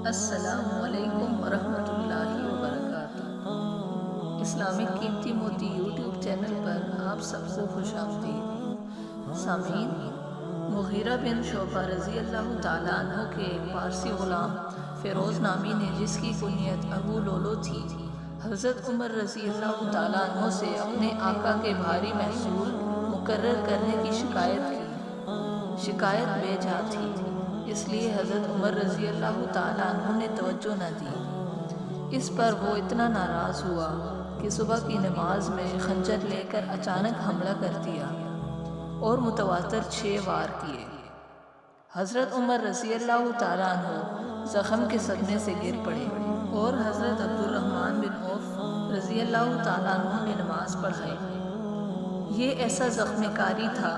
السلام علیکم ورحمۃ اللہ وبرکاتہ۔ اسلامک قیمتی موتی یوٹیوب چینل پر آپ سب کو خوش آمدید۔ سامعین، مغیرہ بن شعبہ رضی اللہ تعالیٰ عنہ کے ایک پارسی غلام فیروز نامی نے، جس کی کنیت ابو لولو تھی، حضرت عمر رضی اللہ تعالیٰ عنہ سے اپنے آقا کے بھاری محصول مقرر کرنے کی شکایت بے جا تھی، اس لیے حضرت عمر رضی اللہ تعالیٰ عنہ نے توجہ نہ دی۔ اس پر وہ اتنا ناراض ہوا کہ صبح کی نماز میں خنجر لے کر اچانک حملہ کر دیا اور متواتر 6 وار کیے۔ حضرت عمر رضی اللہ تعالیٰ عنہ زخم کے صدمے سے گر پڑے اور حضرت عبد الرحمن بن عوف رضی اللہ تعالیٰ عنہ نے نماز پڑھائی۔ یہ ایسا زخم کاری تھا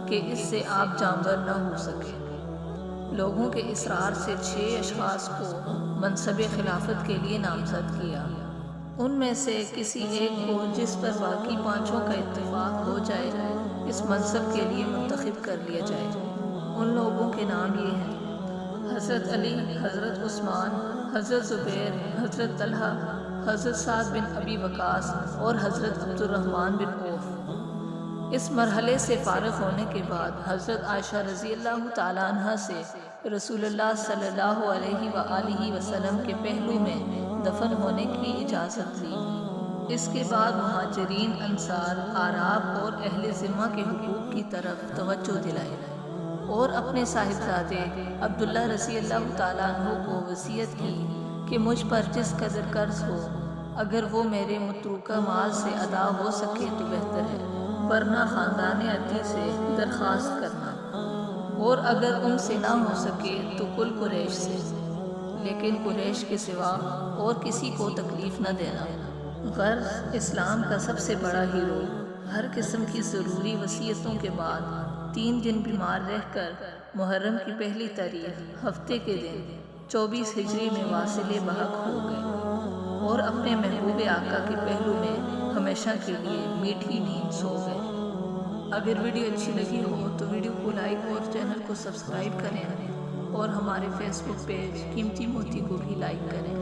کہ اس سے آپ جانور نہ ہو سکے۔ لوگوں کے اصرار سے 6 اشخاص کو منصب خلافت کے لیے نامزد کیا۔ ان میں سے کسی ایک کو، جس پر باقی 5 کا اتفاق ہو جائے، اس منصب کے لیے منتخب کر لیا جائے۔ ان لوگوں کے نام یہ ہیں: حضرت علی، حضرت عثمان، حضرت زبیر، حضرت طلحہ، حضرت سعد بن ابی وقاص اور حضرت عبد الرحمن بن عوف۔ اس مرحلے سے فارغ ہونے کے بعد حضرت عائشہ رضی اللہ تعالیٰ عنہ سے رسول اللہ صلی اللہ علیہ وآلہ وسلم کے پہلو میں دفن ہونے کی اجازت لی۔ اس کے بعد مہاجرین، انصار، اعراب اور اہل ذمہ کے حقوق کی طرف توجہ دلائی اور اپنے صاحبزادے عبداللہ رضی اللہ تعالیٰ عنہ کو وصیت کی کہ مجھ پر جس قدر قرض ہو، اگر وہ میرے متروکہ مال سے ادا ہو سکے تو بہتر ہے، ورنہ خاندان عدی سے درخواست کرنا، اور اگر ان سے نہ ہو سکے تو کل قریش سے، لیکن قریش کے سوا اور کسی کو تکلیف نہ دینا۔ غرض اسلام کا سب سے بڑا ہیرو ہر قسم کی ضروری وصیتوں کے بعد 3 دن بیمار رہ کر محرم کی پہلی تاریخ ہفتے کے دن 24 ہجری میں واصل بحق ہو گئے اور اپنے محبوب آقا کے پہلو میں ہمیشہ کے لیے میٹھی نیند سو گئے۔ اگر ویڈیو اچھی لگی ہو تو ویڈیو کو لائک اور چینل کو سبسکرائب کریں، اور ہمارے فیس بک پیج قیمتی موتی کو بھی لائک کریں۔